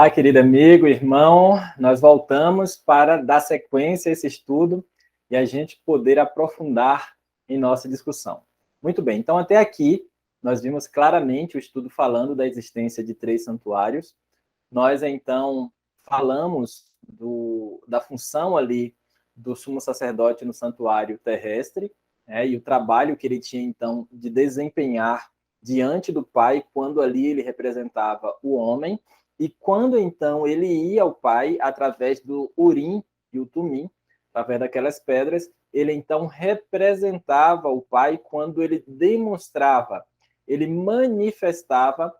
Olá, querido amigo, irmão. Nós voltamos para dar sequência a esse estudo e a gente poder aprofundar em nossa discussão. Muito bem, então até aqui nós vimos claramente o estudo falando da existência de 3 santuários. Nós, então, falamos da função ali do sumo sacerdote no santuário terrestre, né, e o trabalho que ele tinha, então, de desempenhar diante do Pai, quando ali ele representava o homem, e quando, então, ele ia ao Pai através do Urim e o Tumim, através daquelas pedras, ele, então, representava o Pai quando ele demonstrava, ele manifestava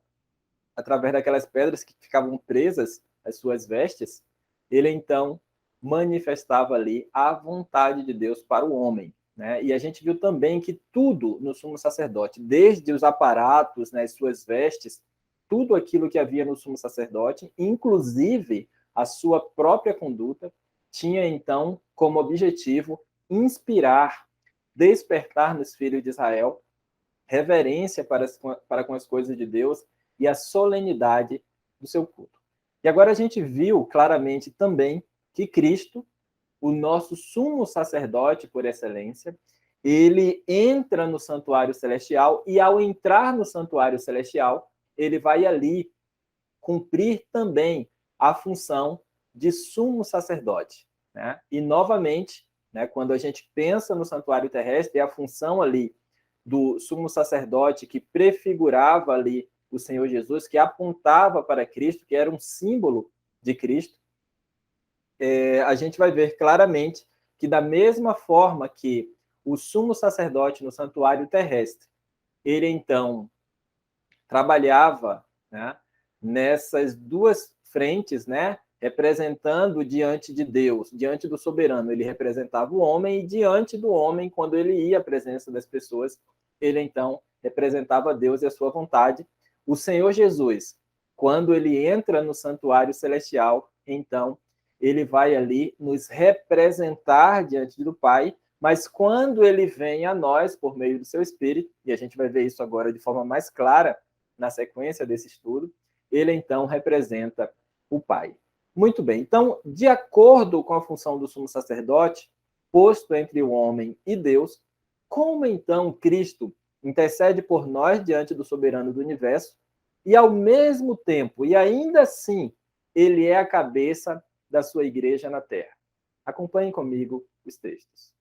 através daquelas pedras que ficavam presas às suas vestes, ele então manifestava ali a vontade de Deus para o homem. Né? E a gente viu também que tudo no sumo sacerdote, desde os aparatos, né, as suas vestes, tudo aquilo que havia no sumo sacerdote, inclusive a sua própria conduta, tinha então como objetivo inspirar, despertar nos filhos de Israel reverência para com as coisas de Deus e a solenidade do seu culto. E agora a gente viu claramente também que Cristo, o nosso sumo sacerdote por excelência, ele entra no santuário celestial e, ao entrar no santuário celestial, ele vai ali cumprir também a função de sumo sacerdote. Né? E, novamente, né, quando a gente pensa no santuário terrestre, a função ali do sumo sacerdote que prefigurava ali o Senhor Jesus, que apontava para Cristo, que era um símbolo de Cristo, a gente vai ver claramente que, da mesma forma que o sumo sacerdote no santuário terrestre, ele então trabalhava, né, nessas duas frentes, né, representando diante de Deus, diante do soberano, ele representava o homem, e diante do homem, quando ele ia à presença das pessoas, ele então representava Deus e a sua vontade. O Senhor Jesus, quando ele entra no santuário celestial, então ele vai ali nos representar diante do Pai, mas quando ele vem a nós por meio do seu Espírito, e a gente vai ver isso agora de forma mais clara na sequência desse estudo, ele então representa o Pai. Muito bem, então, de acordo com a função do sumo sacerdote, posto entre o homem e Deus, como então Cristo intercede por nós diante do soberano do universo, e ao mesmo tempo, e ainda assim, ele é a cabeça da sua igreja na terra. Acompanhem comigo os textos.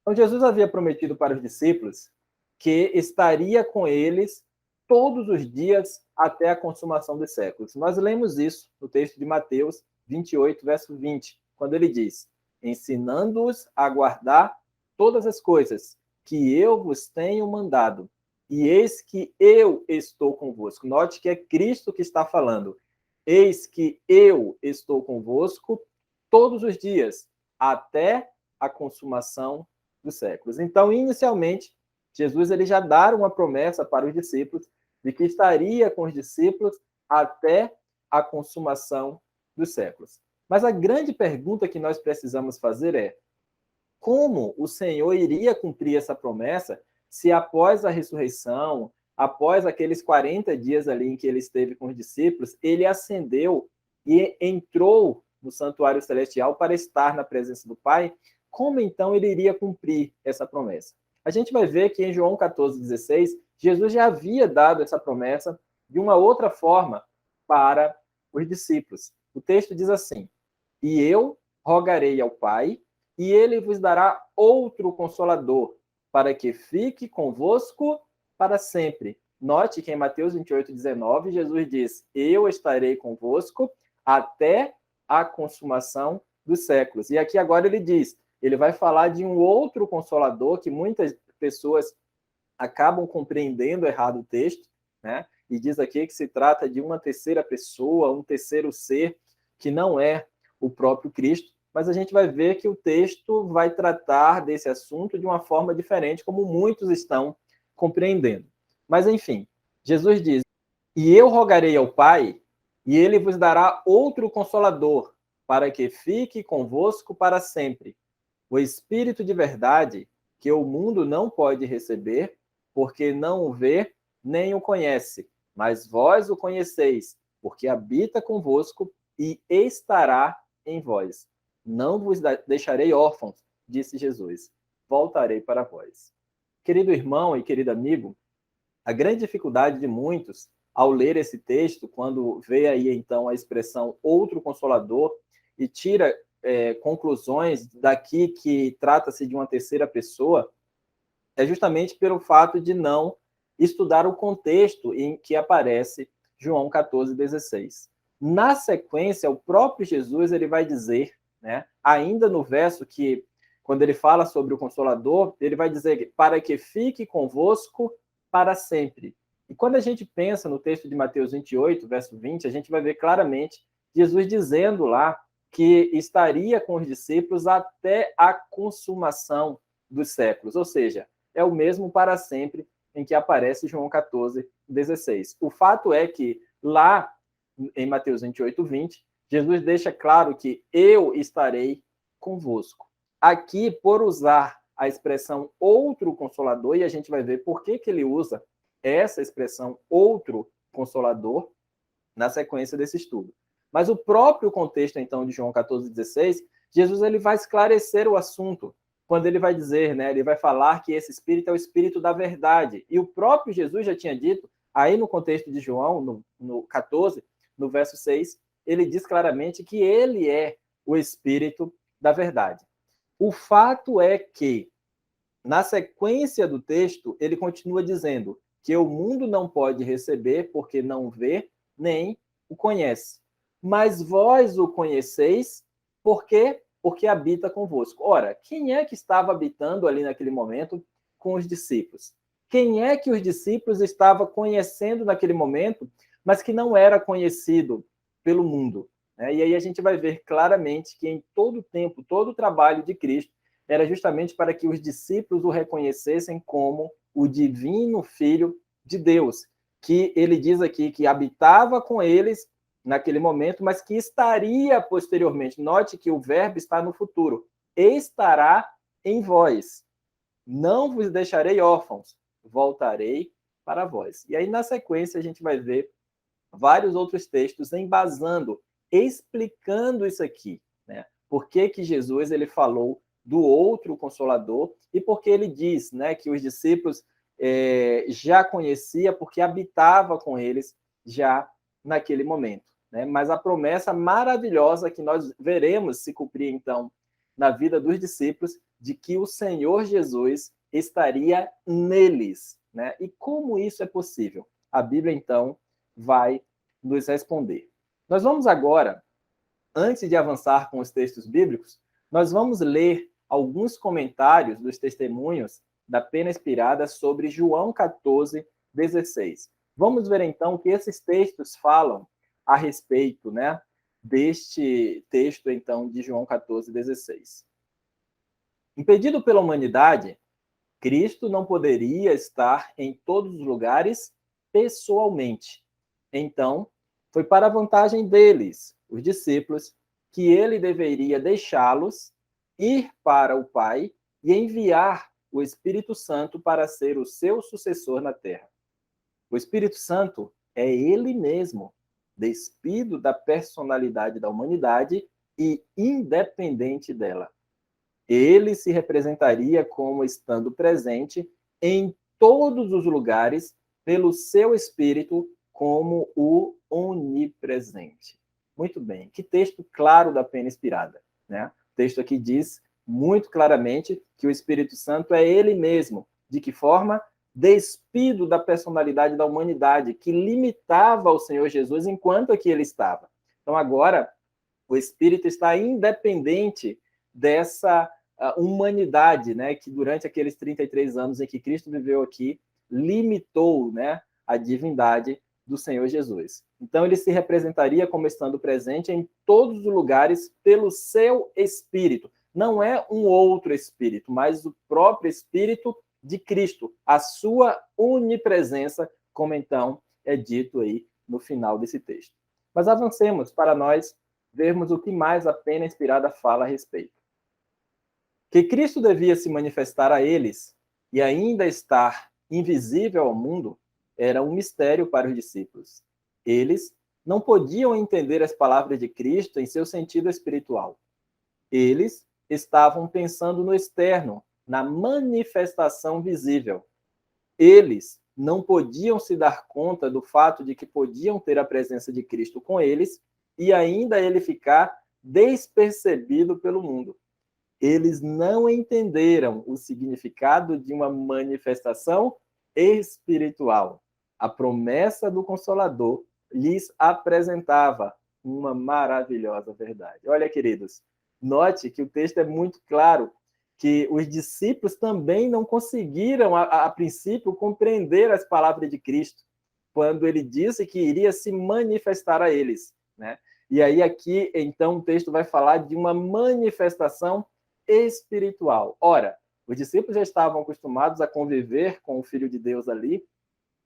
Então, Jesus havia prometido para os discípulos que estaria com eles todos os dias até a consumação dos séculos. Nós lemos isso no texto de Mateus 28, verso 20, quando ele diz: ensinando-os a guardar todas as coisas que eu vos tenho mandado, e eis que eu estou convosco. Note que é Cristo que está falando. Eis que eu estou convosco todos os dias, até a consumação dos séculos. Então, inicialmente, Jesus ele já dá uma promessa para os discípulos de que estaria com os discípulos até a consumação dos séculos. Mas a grande pergunta que nós precisamos fazer é: como o Senhor iria cumprir essa promessa se após a ressurreição, após aqueles 40 dias ali em que ele esteve com os discípulos, ele ascendeu e entrou no santuário celestial para estar na presença do Pai? Como então ele iria cumprir essa promessa? A gente vai ver que em João 14,16, Jesus já havia dado essa promessa de uma outra forma para os discípulos. O texto diz assim: e eu rogarei ao Pai, e ele vos dará outro consolador, para que fique convosco para sempre. Note que em Mateus 28,19, Jesus diz: eu estarei convosco até a consumação dos séculos. E aqui agora ele diz, ele vai falar de um outro consolador, que muitas pessoas acabam compreendendo errado o texto, né? E diz aqui que se trata de uma terceira pessoa, um terceiro ser, que não é o próprio Cristo, mas a gente vai ver que o texto vai tratar desse assunto de uma forma diferente, como muitos estão compreendendo. Mas, enfim, Jesus diz: e eu rogarei ao Pai, e ele vos dará outro consolador, para que fique convosco para sempre. O Espírito de verdade, que o mundo não pode receber, porque não o vê, nem o conhece. Mas vós o conheceis, porque habita convosco e estará em vós. Não vos deixarei órfãos, disse Jesus. Voltarei para vós. Querido irmão e querido amigo, a grande dificuldade de muitos, ao ler esse texto, quando vê aí então a expressão outro consolador e tira conclusões daqui que trata-se de uma terceira pessoa, é justamente pelo fato de não estudar o contexto em que aparece João 14,16. Na sequência, o próprio Jesus ele vai dizer, né, ainda no verso que, quando ele fala sobre o Consolador, ele vai dizer para que fique convosco para sempre. E quando a gente pensa no texto de Mateus 28, verso 20, a gente vai ver claramente Jesus dizendo lá que estaria com os discípulos até a consumação dos séculos, ou seja, é o mesmo para sempre em que aparece João 14,16. O fato é que lá em Mateus 28, 20, Jesus deixa claro que eu estarei convosco. Aqui, por usar a expressão outro consolador, e a gente vai ver por que ele usa essa expressão outro consolador na sequência desse estudo. Mas o próprio contexto, então, de João 14,16, Jesus ele vai esclarecer o assunto, quando ele vai dizer, né, ele vai falar que esse Espírito é o Espírito da verdade. E o próprio Jesus já tinha dito, aí no contexto de João, no 14, no verso 6, ele diz claramente que ele é o Espírito da verdade. O fato é que, na sequência do texto, ele continua dizendo que o mundo não pode receber porque não vê nem o conhece. Mas vós o conheceis, por quê? Porque habita convosco. Ora, quem é que estava habitando ali naquele momento com os discípulos? Quem é que os discípulos estavam conhecendo naquele momento, mas que não era conhecido pelo mundo? E aí a gente vai ver claramente que em todo o tempo, todo o trabalho de Cristo era justamente para que os discípulos o reconhecessem como o divino Filho de Deus, que ele diz aqui que habitava com eles naquele momento, mas que estaria posteriormente. Note que o verbo está no futuro. Estará em vós. Não vos deixarei órfãos, voltarei para vós. E aí, na sequência, a gente vai ver vários outros textos embasando, explicando isso aqui, né? Por que que Jesus ele falou do outro Consolador e porque ele diz, né, que os discípulos já conhecia porque habitava com eles já naquele momento, né? Mas a promessa maravilhosa que nós veremos se cumprir então na vida dos discípulos de que o Senhor Jesus estaria neles, né? E como isso é possível? A Bíblia então vai nos responder. Nós vamos agora, antes de avançar com os textos bíblicos, nós vamos ler alguns comentários dos testemunhos da pena expirada sobre João 14,16. Vamos ver então o que esses textos falam a respeito, né, deste texto então de João 14,16. Impedido pela humanidade, Cristo não poderia estar em todos os lugares pessoalmente. Então, foi para a vantagem deles, os discípulos, que ele deveria deixá-los ir para o Pai e enviar o Espírito Santo para ser o seu sucessor na terra. O Espírito Santo é ele mesmo, despido da personalidade da humanidade e independente dela. Ele se representaria como estando presente em todos os lugares pelo seu Espírito como o onipresente. Muito bem, que texto claro da pena expirada, né? O texto aqui diz muito claramente que o Espírito Santo é ele mesmo. De que forma? Despido da personalidade da humanidade, que limitava o Senhor Jesus enquanto aqui ele estava. Então agora, o Espírito está independente dessa humanidade, né, que durante aqueles 33 anos em que Cristo viveu aqui, limitou, né, a divindade do Senhor Jesus. Então, ele se representaria como estando presente em todos os lugares pelo seu Espírito. Não é um outro Espírito, mas o próprio Espírito de Cristo, a sua onipresença, como então é dito aí no final desse texto. Mas avancemos para nós vermos o que mais a pena inspirada fala a respeito. Que Cristo devia se manifestar a eles e ainda estar invisível ao mundo era um mistério para os discípulos. Eles não podiam entender as palavras de Cristo em seu sentido espiritual. Eles estavam pensando no externo, na manifestação visível. Eles não podiam se dar conta do fato de que podiam ter a presença de Cristo com eles e ainda ele ficar despercebido pelo mundo. Eles não entenderam o significado de uma manifestação espiritual. A promessa do Consolador lhes apresentava uma maravilhosa verdade. Olha, queridos, note que o texto é muito claro, que os discípulos também não conseguiram, a princípio, compreender as palavras de Cristo, quando ele disse que iria se manifestar a eles, né? E aí aqui, então, o texto vai falar de uma manifestação espiritual. Ora, os discípulos já estavam acostumados a conviver com o Filho de Deus ali,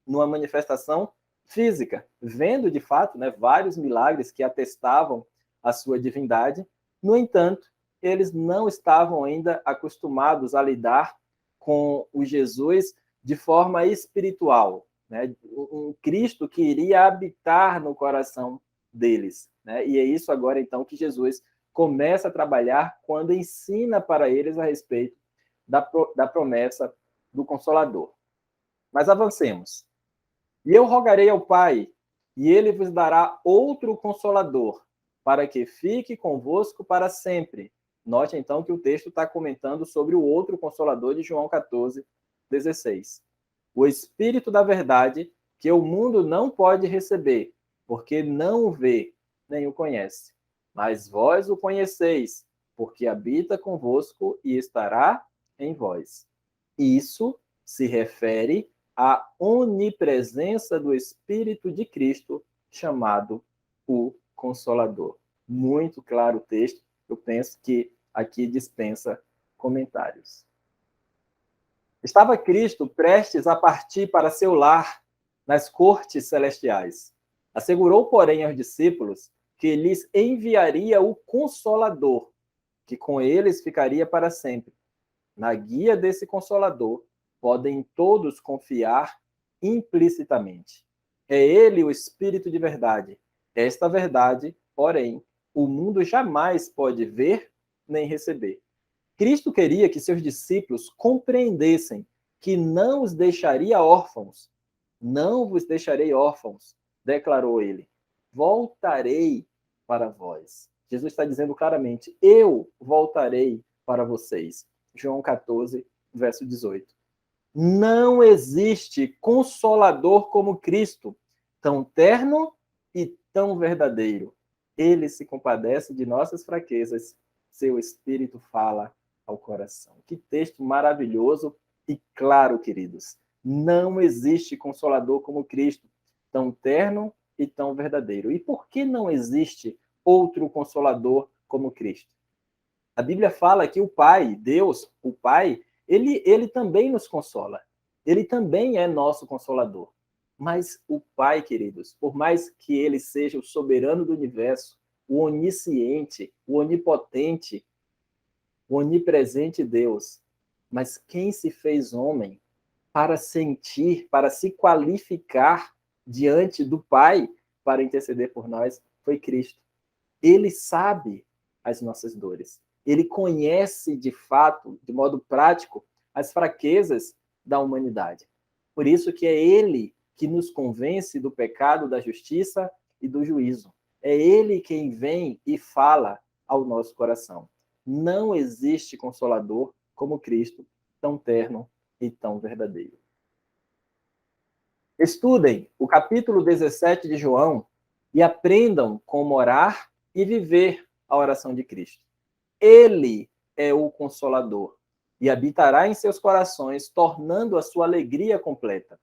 numa manifestação física, vendo, de fato, né, vários milagres que atestavam a sua divindade. No entanto, eles não estavam ainda acostumados a lidar com o Jesus de forma espiritual, né? Um Cristo que iria habitar no coração deles, né? E é isso agora, então, que Jesus começa a trabalhar quando ensina para eles a respeito da promessa do Consolador. Mas avancemos. E eu rogarei ao Pai, e ele vos dará outro Consolador, para que fique convosco para sempre. Note, então, que o texto está comentando sobre o outro Consolador de João 14, 16. O Espírito da verdade, que o mundo não pode receber, porque não o vê, nem o conhece. Mas vós o conheceis, porque habita convosco e estará em vós. Isso se refere à onipresença do Espírito de Cristo, chamado o Consolador. Muito claro o texto, eu penso que aqui dispensa comentários. Estava Cristo prestes a partir para seu lar nas cortes celestiais. Assegurou, porém, aos discípulos que lhes enviaria o Consolador, que com eles ficaria para sempre. Na guia desse Consolador, podem todos confiar implicitamente. É ele o Espírito de verdade. Esta verdade, porém, o mundo jamais pode ver nem receber. Cristo queria que seus discípulos compreendessem que não os deixaria órfãos. Não vos deixarei órfãos, declarou ele. Voltarei para vós. Jesus está dizendo claramente, eu voltarei para vocês. João 14, verso 18. Não existe consolador como Cristo, tão terno e tão verdadeiro. Ele se compadece de nossas fraquezas, seu Espírito fala ao coração. Que texto maravilhoso e claro, queridos. Não existe consolador como Cristo, tão terno e tão verdadeiro. E por que não existe outro consolador como Cristo? A Bíblia fala que o Pai, Deus, o Pai, ele também nos consola. Ele também é nosso consolador. Mas o Pai, queridos, por mais que ele seja o soberano do universo, o onisciente, o onipotente, o onipresente Deus, mas quem se fez homem para sentir, para se qualificar diante do Pai para interceder por nós, foi Cristo. Ele sabe as nossas dores. Ele conhece, de fato, de modo prático, as fraquezas da humanidade. Por isso que é ele que nos convence do pecado, da justiça e do juízo. É ele quem vem e fala ao nosso coração. Não existe consolador como Cristo, tão terno e tão verdadeiro. Estudem o capítulo 17 de João e aprendam como orar e viver a oração de Cristo. Ele é o Consolador e habitará em seus corações, tornando a sua alegria completa.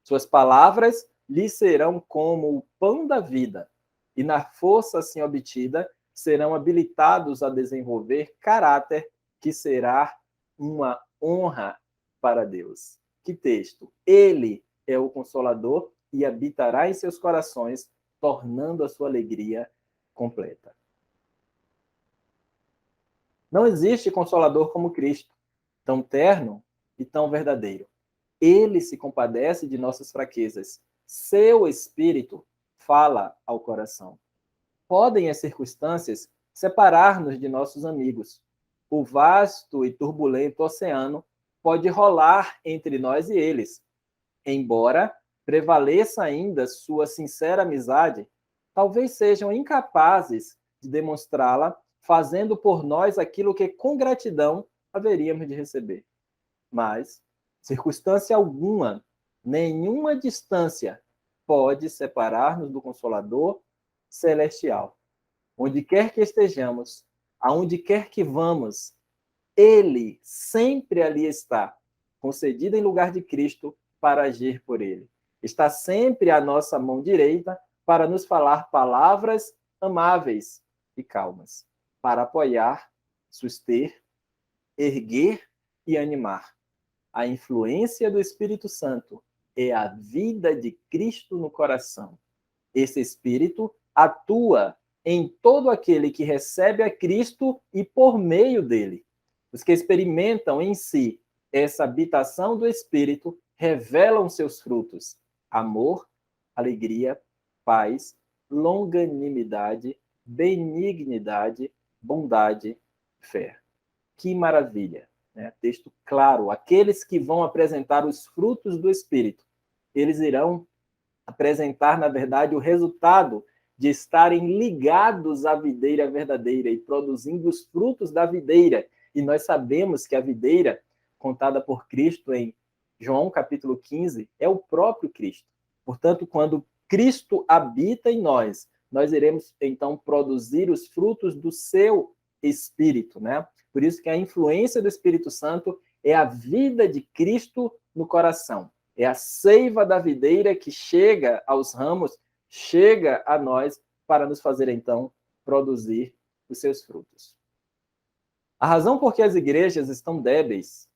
Suas palavras lhes serão como o pão da vida, e na força assim obtida serão habilitados a desenvolver caráter que será uma honra para Deus. Que texto! Ele é o Consolador e habitará em seus corações, tornando a sua alegria completa. Não existe consolador como Cristo, tão terno e tão verdadeiro. Ele se compadece de nossas fraquezas. Seu Espírito fala ao coração. Podem as circunstâncias separar-nos de nossos amigos. O vasto e turbulento oceano pode rolar entre nós e eles. Embora prevaleça ainda sua sincera amizade, talvez sejam incapazes de demonstrá-la, fazendo por nós aquilo que com gratidão haveríamos de receber. Mas, circunstância alguma, nenhuma distância pode separar-nos do Consolador celestial. Onde quer que estejamos, aonde quer que vamos, ele sempre ali está, concedido em lugar de Cristo para agir por ele. Está sempre à nossa mão direita para nos falar palavras amáveis e calmas, para apoiar, suster, erguer e animar. A influência do Espírito Santo é a vida de Cristo no coração. Esse Espírito atua em todo aquele que recebe a Cristo e por meio dele. Os que experimentam em si essa habitação do Espírito revelam seus frutos: amor, alegria, paz, longanimidade, benignidade, bondade, fé. Que maravilha! Né? Texto claro. Aqueles que vão apresentar os frutos do Espírito, eles irão apresentar, na verdade, o resultado de estarem ligados à videira verdadeira e produzindo os frutos da videira. E nós sabemos que a videira, contada por Cristo em João capítulo 15, é o próprio Cristo. Portanto, quando Cristo habita em nós, nós iremos, então, produzir os frutos do seu Espírito, né? Por isso que a influência do Espírito Santo é a vida de Cristo no coração. É a seiva da videira que chega aos ramos, chega a nós para nos fazer, então, produzir os seus frutos. A razão por que as igrejas estão débeis,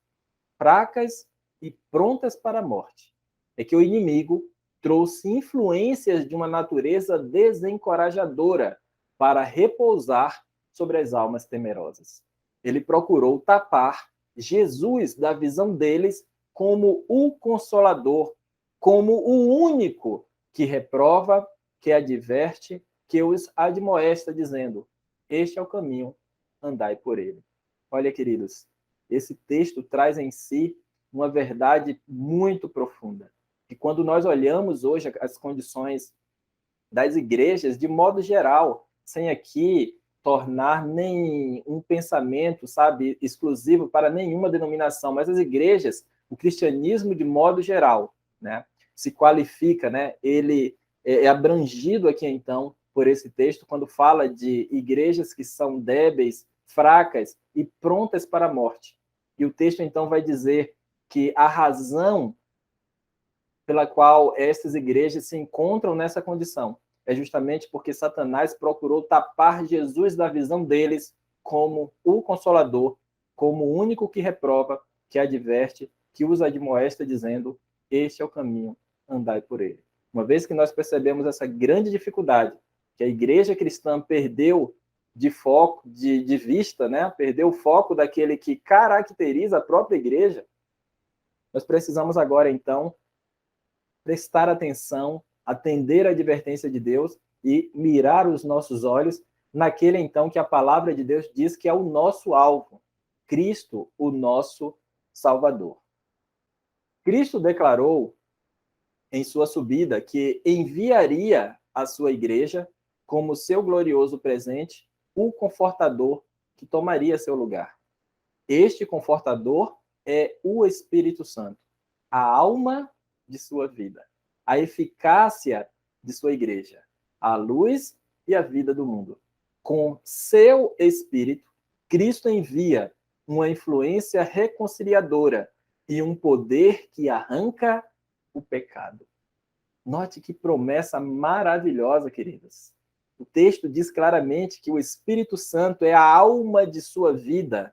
fracas e prontas para a morte é que o inimigo trouxe influências de uma natureza desencorajadora para repousar sobre as almas temerosas. Ele procurou tapar Jesus da visão deles como o Consolador, como o único que reprova, que adverte, que os admoesta, dizendo: este é o caminho, andai por ele. Olha, queridos, esse texto traz em si uma verdade muito profunda. E quando nós olhamos hoje as condições das igrejas, de modo geral, sem aqui tornar nem um pensamento, sabe, exclusivo para nenhuma denominação, mas as igrejas, o cristianismo de modo geral, né, se qualifica, né, ele é abrangido aqui então por esse texto quando fala de igrejas que são débeis, fracas e prontas para a morte. E o texto então vai dizer que a razão pela qual essas igrejas se encontram nessa condição é justamente porque Satanás procurou tapar Jesus da visão deles como o Consolador, como o único que reprova, que adverte, que os admoesta, dizendo: este é o caminho, andai por ele. Uma vez que nós percebemos essa grande dificuldade, que a igreja cristã perdeu de foco, de vista, né? Perdeu o foco daquele que caracteriza a própria igreja, nós precisamos agora, então, prestar atenção, atender a advertência de Deus e mirar os nossos olhos naquele, então, que a palavra de Deus diz que é o nosso alvo, Cristo, o nosso Salvador. Cristo declarou em sua subida que enviaria à sua igreja, como seu glorioso presente, o Confortador que tomaria seu lugar. Este Confortador é o Espírito Santo, a alma de sua vida, a eficácia de sua igreja, a luz e a vida do mundo. Com seu Espírito, Cristo envia uma influência reconciliadora e um poder que arranca o pecado. Note que promessa maravilhosa, queridos. O texto diz claramente que o Espírito Santo é a alma de sua vida.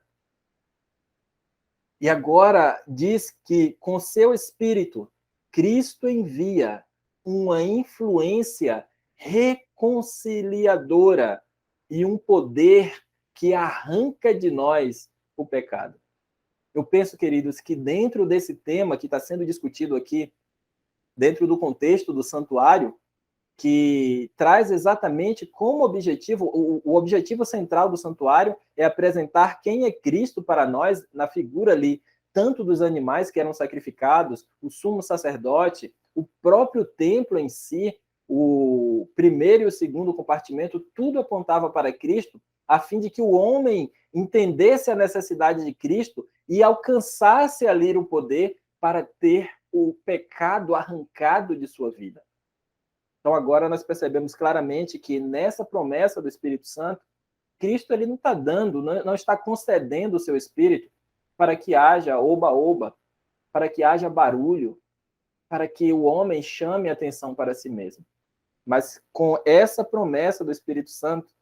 E agora diz que com seu Espírito, Cristo envia uma influência reconciliadora e um poder que arranca de nós o pecado. Eu penso, queridos, que dentro desse tema que está sendo discutido aqui, dentro do contexto do santuário, que traz exatamente como objetivo, o objetivo central do santuário é apresentar quem é Cristo para nós, na figura ali, tanto dos animais que eram sacrificados, o sumo sacerdote, o próprio templo em si, o primeiro e o segundo compartimento, tudo apontava para Cristo, a fim de que o homem entendesse a necessidade de Cristo e alcançasse ali o poder para ter o pecado arrancado de sua vida. Então, agora nós percebemos claramente que nessa promessa do Espírito Santo, Cristo ele não está dando, não está concedendo o seu Espírito para que haja oba-oba, para que haja barulho, para que o homem chame a atenção para si mesmo. Mas com essa promessa do Espírito Santo,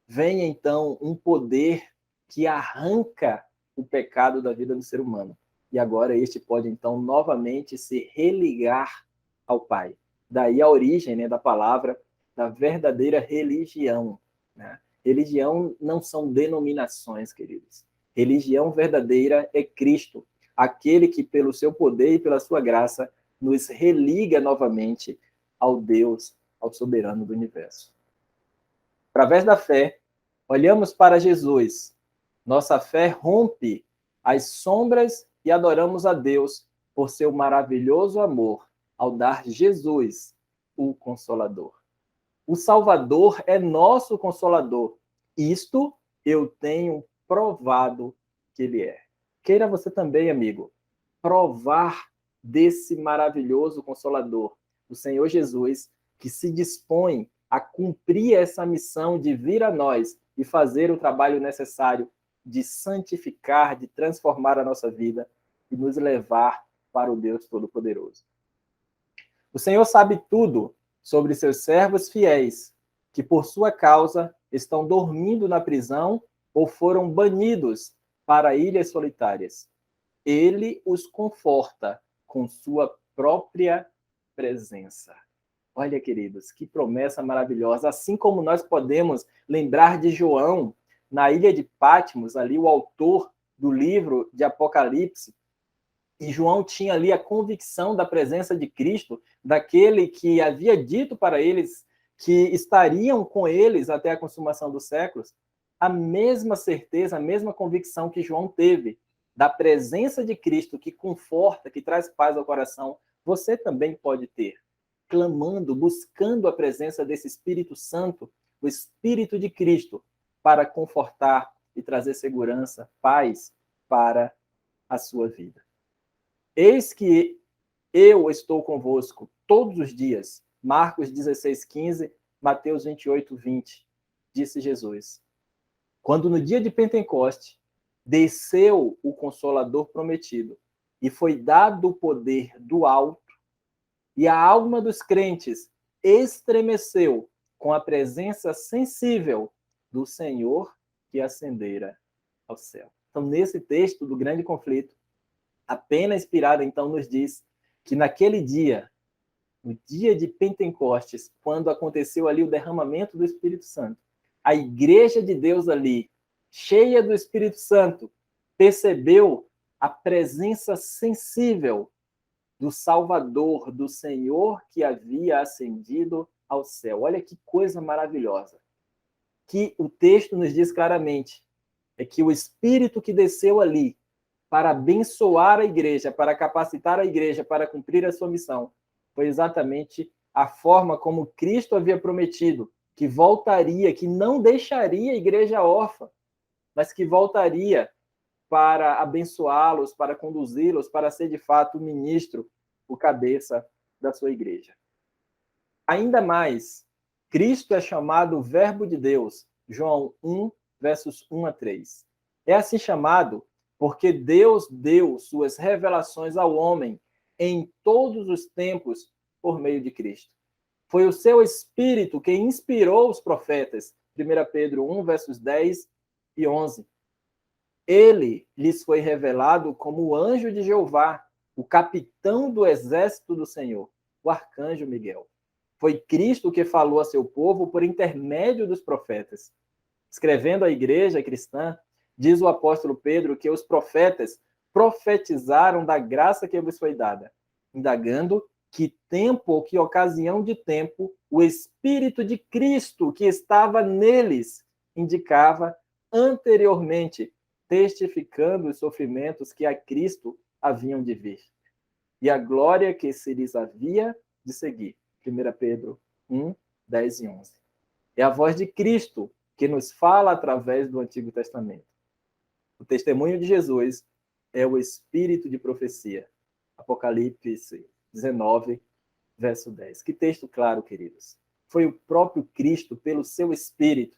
vem então um poder que arranca o pecado da vida do ser humano. E agora este pode então novamente se religar ao Pai. Daí a origem, né, da palavra, da verdadeira religião. Né? Religião não são denominações, queridos. Religião verdadeira é Cristo, aquele que, pelo seu poder e pela sua graça, nos religa novamente ao Deus, ao soberano do universo. Através da fé, olhamos para Jesus. Nossa fé rompe as sombras e adoramos a Deus por seu maravilhoso amor ao dar Jesus, o Consolador. O Salvador é nosso Consolador. Isto eu tenho provado que Ele é. Queira você também, amigo, provar desse maravilhoso Consolador, o Senhor Jesus, que se dispõe a cumprir essa missão de vir a nós e fazer o trabalho necessário de santificar, de transformar a nossa vida e nos levar para o Deus Todo-Poderoso. O Senhor sabe tudo sobre seus servos fiéis, que por sua causa estão dormindo na prisão ou foram banidos para ilhas solitárias. Ele os conforta com sua própria presença. Olha, queridos, que promessa maravilhosa. Assim como nós podemos lembrar de João, na ilha de Patmos, ali o autor do livro de Apocalipse, e João tinha ali a convicção da presença de Cristo, daquele que havia dito para eles que estariam com eles até a consumação dos séculos, a mesma certeza, a mesma convicção que João teve da presença de Cristo, que conforta, que traz paz ao coração, você também pode ter, clamando, buscando a presença desse Espírito Santo, o Espírito de Cristo, para confortar e trazer segurança, paz para a sua vida. Eis que eu estou convosco todos os dias. Marcos 16:15, Mateus 28:20, disse Jesus. Quando no dia de Pentecoste desceu o Consolador prometido e foi dado o poder do alto, e a alma dos crentes estremeceu com a presença sensível do Senhor que ascendera ao céu. Então, nesse texto do grande conflito, a pena inspirada, então, nos diz que naquele dia, no dia de Pentecostes, quando aconteceu ali o derramamento do Espírito Santo, a igreja de Deus ali, cheia do Espírito Santo, percebeu a presença sensível do Salvador, do Senhor que havia ascendido ao céu. Olha que coisa maravilhosa. Que o texto nos diz claramente, é que o Espírito que desceu ali para abençoar a igreja, para capacitar a igreja para cumprir a sua missão, foi exatamente a forma como Cristo havia prometido, que voltaria, que não deixaria a igreja órfã, mas que voltaria para abençoá-los, para conduzi-los, para ser de fato o ministro, o cabeça da sua igreja. Ainda mais, Cristo é chamado Verbo de Deus, João 1, versos 1 a 3. É assim chamado porque Deus deu suas revelações ao homem em todos os tempos por meio de Cristo. Foi o seu Espírito que inspirou os profetas, 1 Pedro 1, versos 10 e 11. Ele lhes foi revelado como o anjo de Jeová, o capitão do exército do Senhor, o arcanjo Miguel. Foi Cristo que falou a seu povo por intermédio dos profetas. Escrevendo à igreja cristã, diz o apóstolo Pedro que os profetas profetizaram da graça que vos foi dada, indagando que tempo ou que ocasião de tempo o Espírito de Cristo que estava neles indicava anteriormente, testificando os sofrimentos que a Cristo haviam de vir, e a glória que se lhes havia de seguir. 1 Pedro 1, 10 e 11. É a voz de Cristo que nos fala através do Antigo Testamento. O testemunho de Jesus é o espírito de profecia. Apocalipse 19, verso 10. Que texto claro, queridos. Foi o próprio Cristo, pelo seu espírito,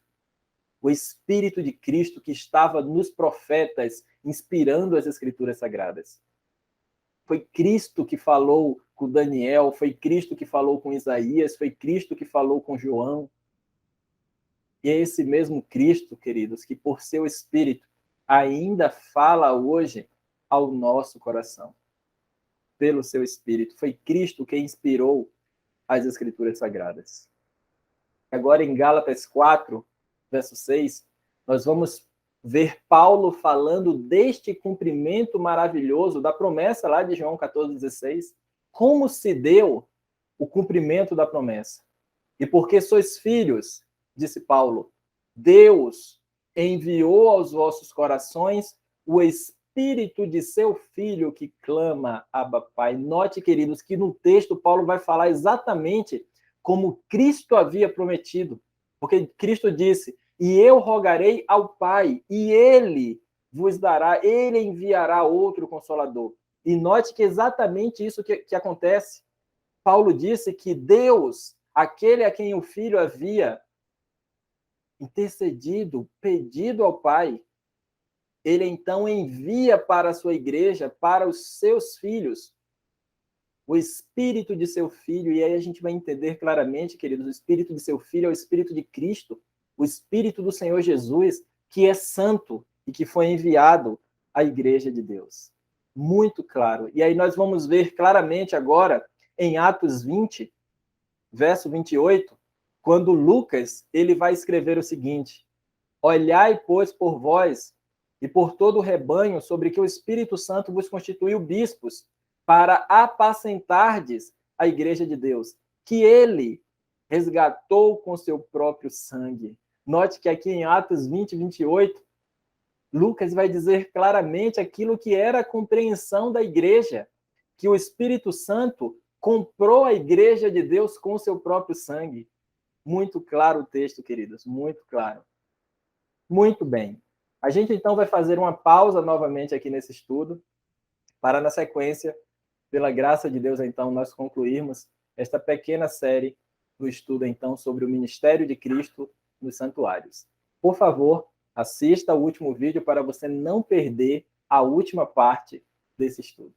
o espírito de Cristo que estava nos profetas, inspirando as escrituras sagradas. Foi Cristo que falou com Daniel, foi Cristo que falou com Isaías, foi Cristo que falou com João. E é esse mesmo Cristo, queridos, que por seu Espírito ainda fala hoje ao nosso coração. Pelo seu Espírito. Foi Cristo que inspirou as Escrituras Sagradas. Agora, em Gálatas 4, verso 6, nós vamos ver Paulo falando deste cumprimento maravilhoso da promessa lá de João 14,16. Como se deu o cumprimento da promessa? E porque sois filhos, disse Paulo, Deus enviou aos vossos corações o Espírito de seu Filho que clama, Abba, Pai. Note, queridos, que no texto Paulo vai falar exatamente como Cristo havia prometido. Porque Cristo disse, e eu rogarei ao Pai, e Ele vos dará, Ele enviará outro Consolador. E note que é exatamente isso que acontece. Paulo disse que Deus, aquele a quem o Filho havia intercedido, pedido ao Pai, ele então envia para a sua igreja, para os seus filhos, o Espírito de seu Filho, e aí a gente vai entender claramente, queridos, o Espírito de seu Filho é o Espírito de Cristo, o Espírito do Senhor Jesus, que é santo e que foi enviado à igreja de Deus. Muito claro. E aí nós vamos ver claramente agora, em Atos 20, verso 28, quando Lucas ele vai escrever o seguinte: olhai, pois, por vós e por todo o rebanho sobre que o Espírito Santo vos constituiu bispos, para apacentardes a igreja de Deus, que ele resgatou com seu próprio sangue. Note que aqui em Atos 20, 28, Lucas vai dizer claramente aquilo que era a compreensão da igreja, que o Espírito Santo comprou a igreja de Deus com seu próprio sangue. Muito claro o texto, queridos, muito claro. Muito bem. A gente, então, vai fazer uma pausa novamente aqui nesse estudo, para, na sequência, pela graça de Deus, então, nós concluirmos esta pequena série do estudo, então, sobre o ministério de Cristo nos santuários. Por favor, assista o último vídeo para você não perder a última parte desse estudo.